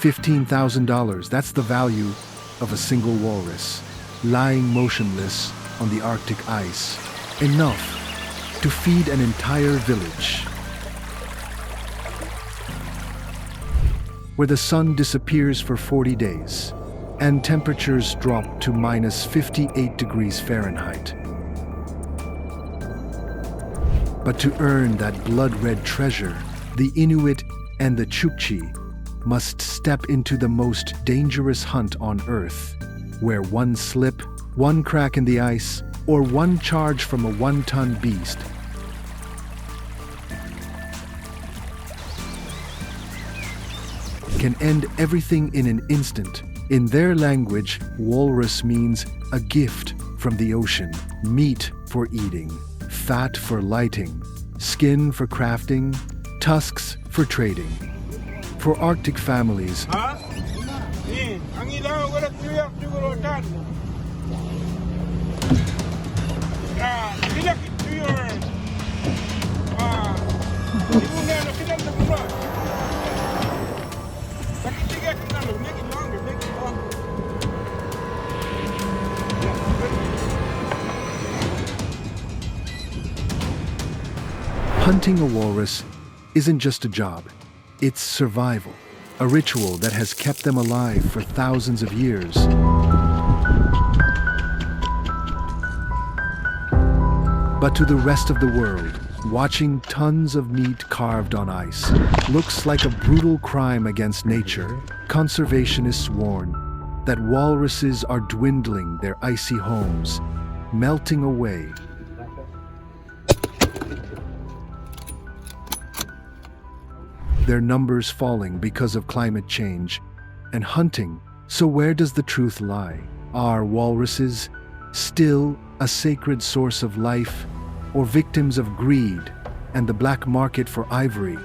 $15,000, that's the value of a single walrus, lying motionless on the Arctic ice. Enough to feed an entire village. Where the sun disappears for 40 days, and temperatures drop to minus 58 degrees Fahrenheit. But to earn that blood-red treasure, the Inuit and the Chukchi must step into the most dangerous hunt on Earth, where one slip, one crack in the ice, or one charge from a one-ton beast can end everything in an instant. In their language, walrus means a gift from the ocean, meat for eating, fat for lighting, skin for crafting, tusks for trading. For Arctic families, hunting a walrus isn't just a job, it's survival, a ritual that has kept them alive for thousands of years. But to the rest of the world, watching tons of meat carved on ice looks like a brutal crime against nature. Conservationists warn that walruses are dwindling their icy homes, melting away. Their numbers falling because of climate change and hunting. So where does the truth lie? Are walruses still a sacred source of life, or victims of greed and the black market for ivory?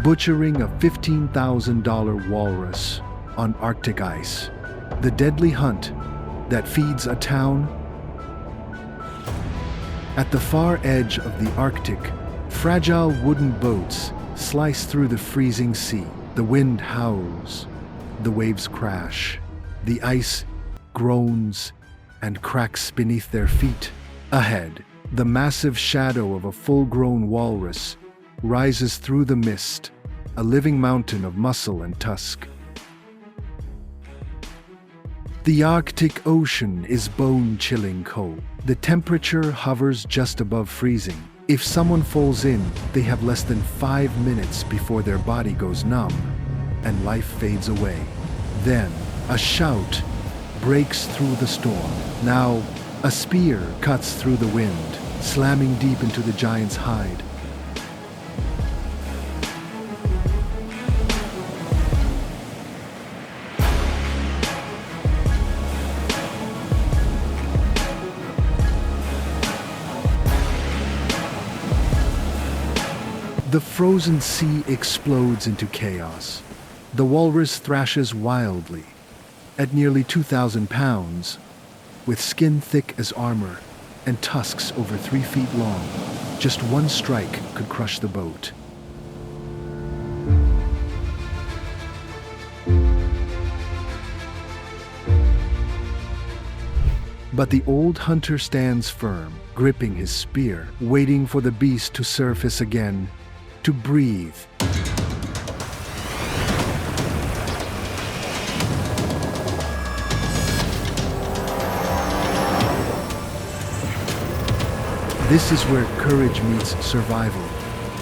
Butchering a $15,000 walrus on Arctic ice. The deadly hunt that feeds a town. At the far edge of the Arctic, fragile wooden boats slice through the freezing sea. The wind howls, the waves crash, the ice groans and cracks beneath their feet. Ahead, the massive shadow of a full-grown walrus rises through the mist, a living mountain of muscle and tusk. The Arctic Ocean is bone-chilling cold. The temperature hovers just above freezing. If someone falls in, they have less than 5 minutes before their body goes numb and life fades away. Then, a shout breaks through the storm. Now, a spear cuts through the wind, slamming deep into the giant's hide. The frozen sea explodes into chaos. The walrus thrashes wildly. At nearly 2,000 pounds, with skin thick as armor and tusks over 3 feet long, just one strike could crush the boat. But the old hunter stands firm, gripping his spear, waiting for the beast to surface again, to breathe. This is where courage meets survival,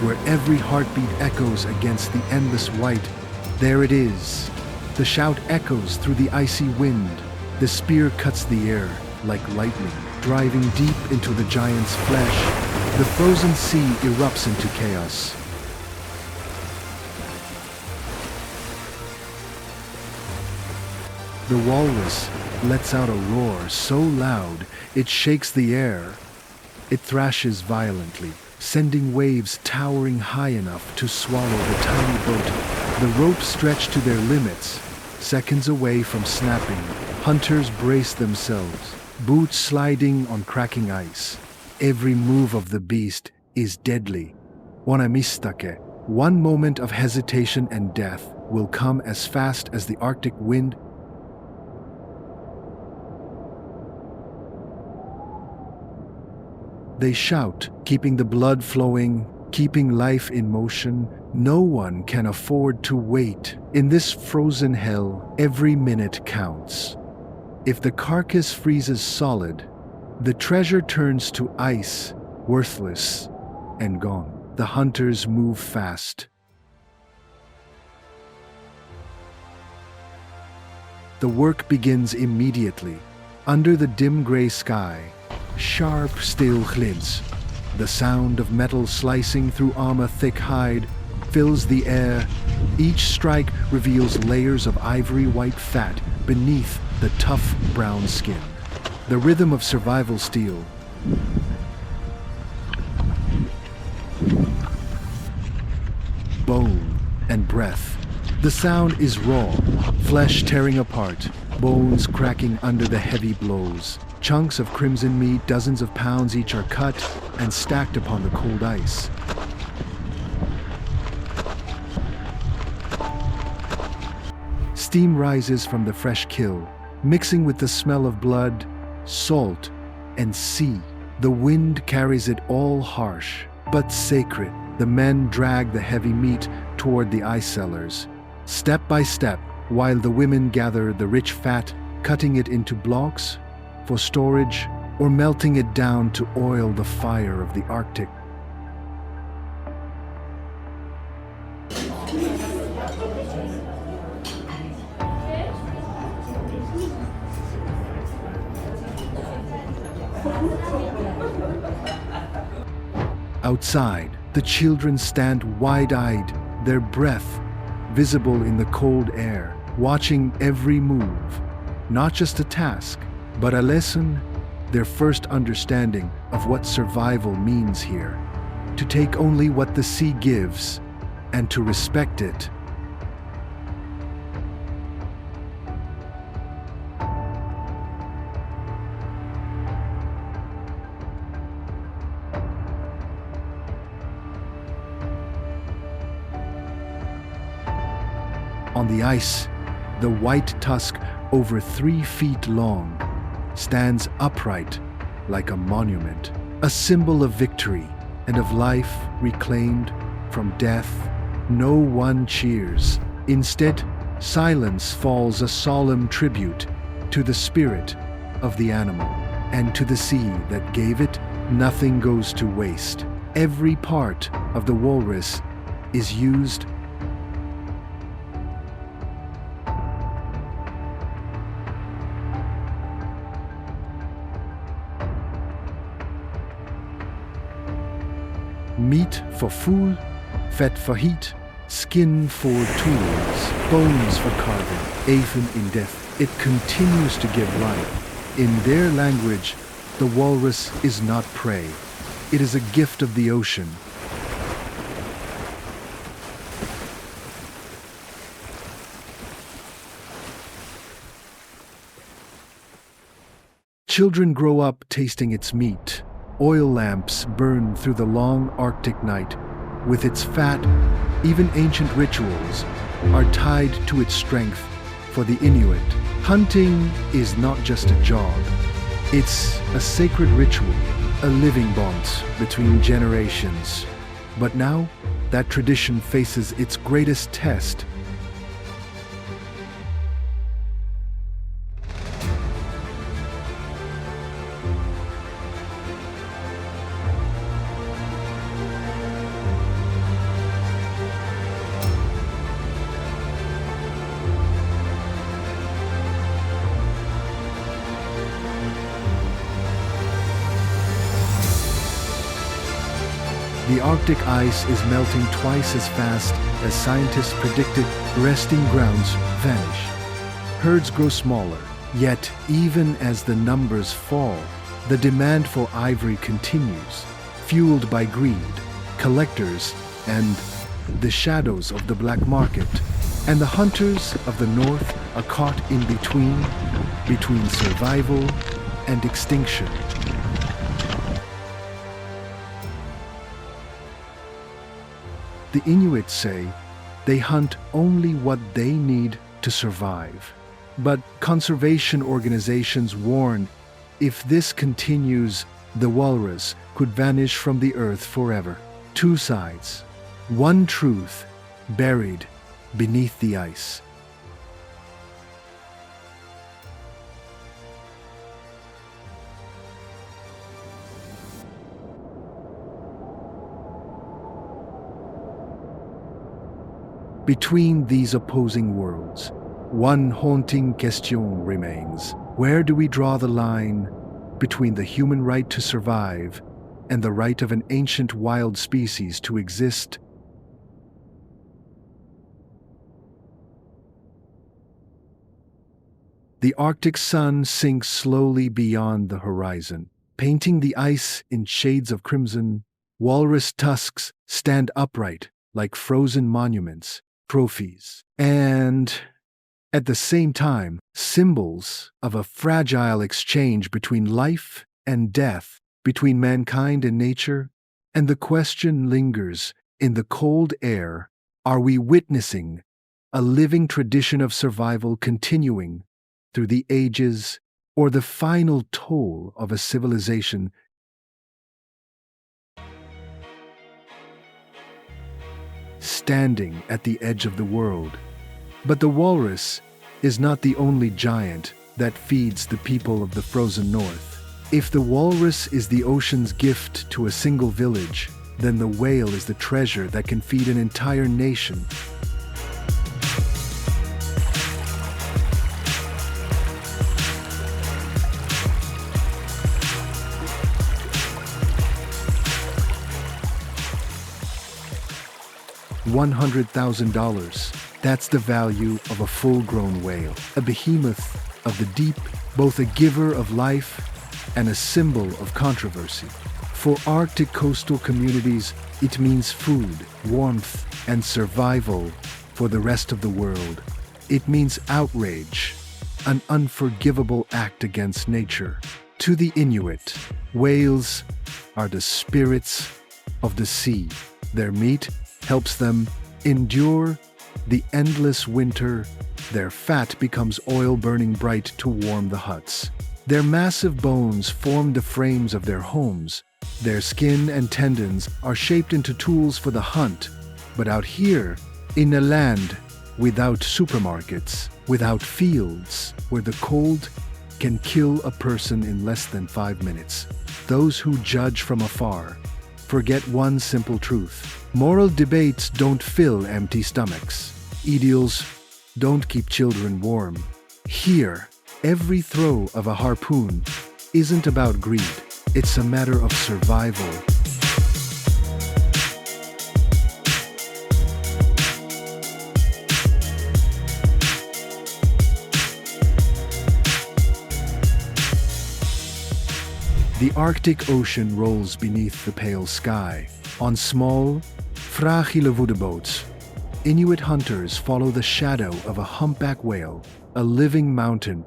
where every heartbeat echoes against the endless white. There it is. The shout echoes through the icy wind. The spear cuts the air like lightning, driving deep into the giant's flesh. The frozen sea erupts into chaos. The walrus lets out a roar so loud it shakes the air. It thrashes violently, sending waves towering high enough to swallow the tiny boat. The ropes stretch to their limits, seconds away from snapping. Hunters brace themselves, boots sliding on cracking ice. Every move of the beast is deadly. Ona mistake, One moment of hesitation and death will come as fast as the Arctic wind. They shout, keeping the blood flowing, keeping life in motion. No one can afford to wait. In this frozen hell, every minute counts. If the carcass freezes solid, the treasure turns to ice, worthless and gone. The hunters move fast. The work begins immediately. Under the dim gray sky, sharp steel glints. The sound of metal slicing through armor-thick hide fills the air. Each strike reveals layers of ivory-white fat beneath the tough brown skin. The rhythm of survival steel. Bone and breath. The sound is raw, flesh tearing apart, bones cracking under the heavy blows. Chunks of crimson meat, dozens of pounds each, are cut and stacked upon the cold ice. Steam rises from the fresh kill, mixing with the smell of blood, salt, and sea. The wind carries it all harsh, but sacred. The men drag the heavy meat toward the ice cellars, step by step, while the women gather the rich fat, cutting it into blocks for storage or melting it down to oil the fire of the Arctic. Outside, the children stand wide-eyed, their breath visible in the cold air, watching every move. Not just a task, but a lesson, their first understanding of what survival means here. To take only what the sea gives, and to respect it. On the ice, the white tusk, over 3 feet long, stands upright like a monument, a symbol of victory and of life reclaimed from death. No one cheers. Instead, silence falls, a solemn tribute to the spirit of the animal and to the sea that gave it. Nothing goes to waste. Every part of the walrus is used. Meat for food, fat for heat, skin for tools, bones for carving, even in death. It continues to give life. In their language, the walrus is not prey. It is a gift of the ocean. Children grow up tasting its meat. Oil lamps burn through the long Arctic night. With its fat, even ancient rituals are tied to its strength. For the Inuit, hunting is not just a job. It's a sacred ritual, a living bond between generations. But now, that tradition faces its greatest test. The Arctic ice is melting twice as fast as scientists predicted. Resting grounds vanish. Herds grow smaller. Yet, even as the numbers fall, the demand for ivory continues, fueled by greed, collectors, and the shadows of the black market. And the hunters of the north are caught in between survival and extinction. The Inuit say they hunt only what they need to survive. But conservation organizations warn if this continues, the walrus could vanish from the earth forever. Two sides, one truth buried beneath the ice. Between these opposing worlds, one haunting question remains. Where do we draw the line between the human right to survive and the right of an ancient wild species to exist? The Arctic sun sinks slowly beyond the horizon, painting the ice in shades of crimson. Walrus tusks stand upright like frozen monuments, trophies, and at the same time, symbols of a fragile exchange between life and death, between mankind and nature. And the question lingers in the cold air: are we witnessing a living tradition of survival continuing through the ages, or the final toll of a civilization standing at the edge of the world? But the walrus is not the only giant that feeds the people of the frozen north. If the walrus is the ocean's gift to a single village, then the whale is the treasure that can feed an entire nation. $100,000. That's the value of a full-grown whale, a behemoth of the deep, both a giver of life and a symbol of controversy. For Arctic coastal communities, it means food, warmth, and survival for the rest of the world. It means outrage, an unforgivable act against nature. To the Inuit, whales are the spirits of the sea. Their meat helps them endure the endless winter. Their fat becomes oil burning bright to warm the huts. Their massive bones form the frames of their homes. Their skin and tendons are shaped into tools for the hunt. But out here, in a land without supermarkets, without fields, where the cold can kill a person in less than 5 minutes, those who judge from afar forget one simple truth. Moral debates don't fill empty stomachs. Ideals don't keep children warm. Here, every throw of a harpoon isn't about greed. It's a matter of survival. The Arctic Ocean rolls beneath the pale sky. On small, fragile woodeboats, Inuit hunters follow the shadow of a humpback whale, a living mountain,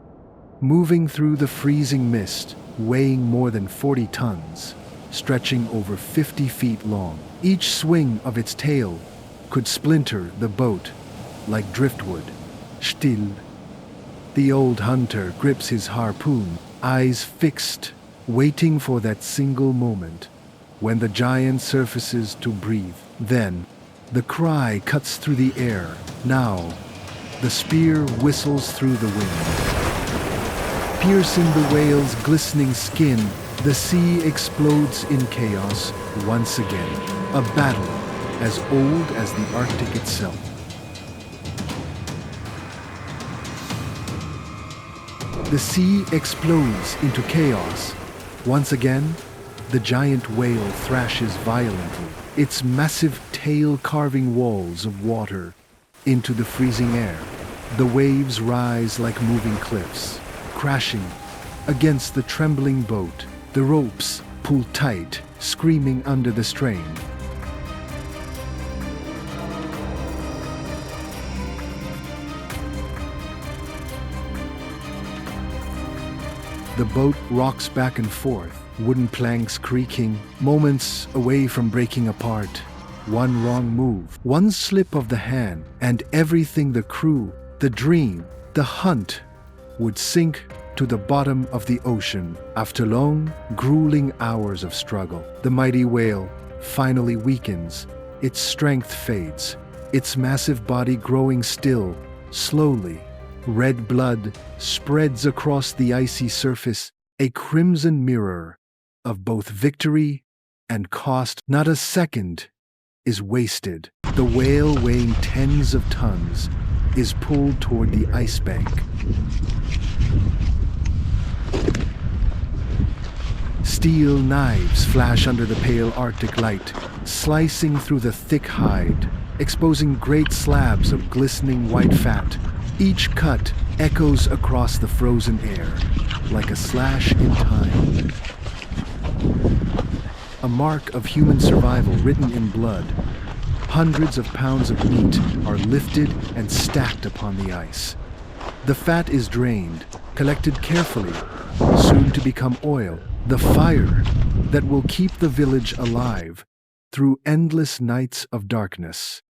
moving through the freezing mist, weighing more than 40 tons, stretching over 50 feet long. Each swing of its tail could splinter the boat like driftwood. Still, the old hunter grips his harpoon, eyes fixed, waiting for that single moment when the giant surfaces to breathe. Then, the cry cuts through the air. Now, the spear whistles through the wind. Piercing the whale's glistening skin, the sea explodes in chaos once again. A battle as old as the Arctic itself. The sea explodes into chaos. Once again, the giant whale thrashes violently, its massive tail carving walls of water into the freezing air. The waves rise like moving cliffs, crashing against the trembling boat. The ropes pull tight, screaming under the strain. The boat rocks back and forth, wooden planks creaking, moments away from breaking apart. One wrong move, one slip of the hand, and everything the crew, the dream, the hunt would sink to the bottom of the ocean. After long, grueling hours of struggle, the mighty whale finally weakens. Its strength fades, its massive body growing still, slowly. Red blood spreads across the icy surface, a crimson mirror of both victory and cost. Not a second is wasted. The whale, weighing tens of tons, is pulled toward the ice bank. Steel knives flash under the pale Arctic light, slicing through the thick hide, exposing great slabs of glistening white fat. Each cut echoes across the frozen air like a slash in time. A mark of human survival written in blood. Hundreds of pounds of meat are lifted and stacked upon the ice. The fat is drained, collected carefully, soon to become oil, the fire that will keep the village alive through endless nights of darkness.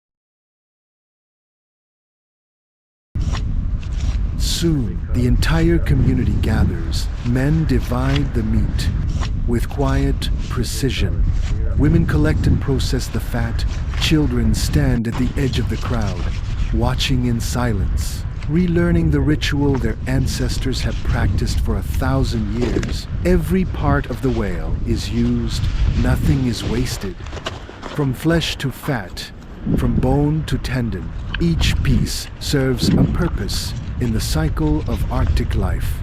Soon, the entire community gathers. Men divide the meat with quiet precision. Women collect and process the fat. Children stand at the edge of the crowd, watching in silence, relearning the ritual their ancestors have practiced for 1,000 years. Every part of the whale is used, nothing is wasted. From flesh to fat, from bone to tendon, each piece serves a purpose in the cycle of Arctic life.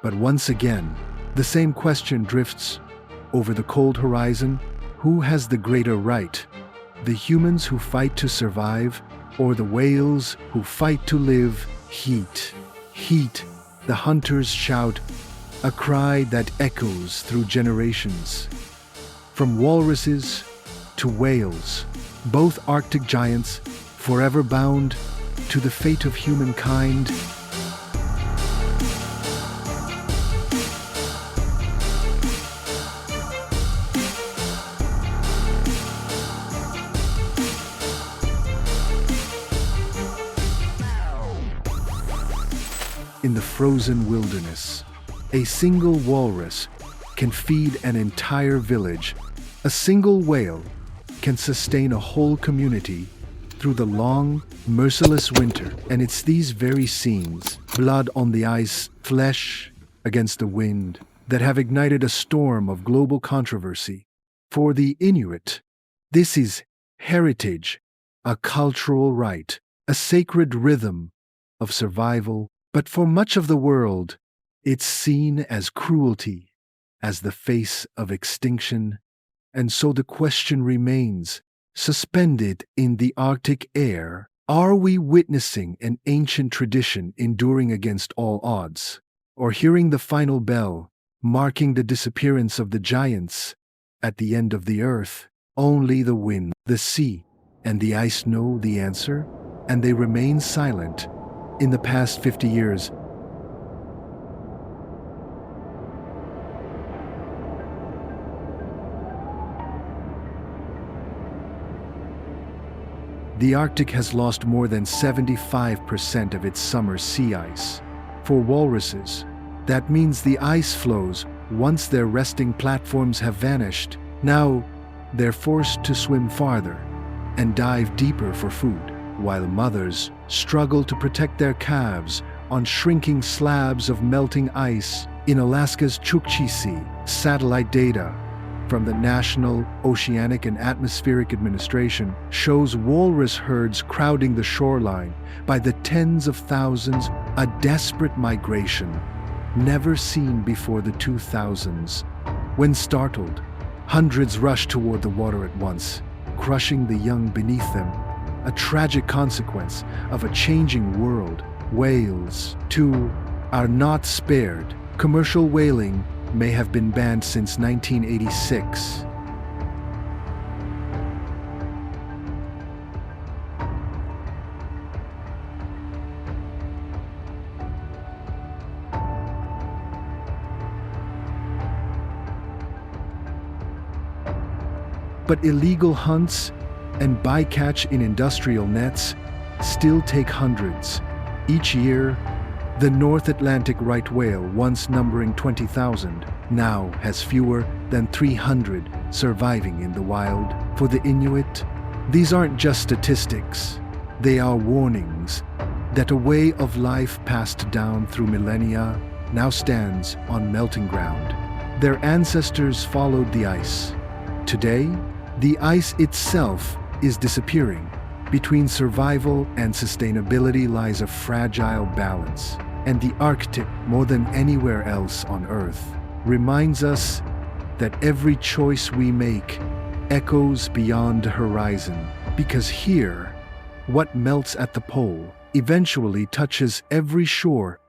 But once again, the same question drifts over the cold horizon. Who has the greater right? The humans who fight to survive, or the whales who fight to live? Heat. Heat, the hunters shout, a cry that echoes through generations. From walruses to whales, both Arctic giants, forever bound to the fate of humankind. In the frozen wilderness, a single walrus can feed an entire village. A single whale can sustain a whole community through the long, merciless winter. And it's these very scenes, blood on the ice, flesh against the wind, that have ignited a storm of global controversy. For the Inuit, this is heritage, a cultural right, a sacred rhythm of survival. But for much of the world, it's seen as cruelty, as the face of extinction. And so the question remains, suspended in the Arctic air, are we witnessing an ancient tradition enduring against all odds? Or hearing the final bell, marking the disappearance of the giants at the end of the earth? Only the wind, the sea, and the ice know the answer, and they remain silent. In the past 50 years, the Arctic has lost more than 75% of its summer sea ice. For walruses, that means the ice floes once their resting platforms have vanished. Now, they're forced to swim farther and dive deeper for food, while mothers struggle to protect their calves on shrinking slabs of melting ice in Alaska's Chukchi Sea. Satellite data from the National Oceanic and Atmospheric Administration shows walrus herds crowding the shoreline by the tens of thousands, a desperate migration never seen before the 2000s. When startled, hundreds rush toward the water at once, crushing the young beneath them, a tragic consequence of a changing world. Whales, too, are not spared. Commercial whaling may have been banned since 1986. But illegal hunts and bycatch in industrial nets still take hundreds. Each year, the North Atlantic right whale, once numbering 20,000, now has fewer than 300 surviving in the wild. For the Inuit, these aren't just statistics. They are warnings that a way of life passed down through millennia now stands on melting ground. Their ancestors followed the ice. Today, the ice itself is disappearing. Between survival and sustainability lies a fragile balance, and the Arctic, more than anywhere else on Earth, reminds us that every choice we make echoes beyond the horizon, because here, what melts at the pole eventually touches every shore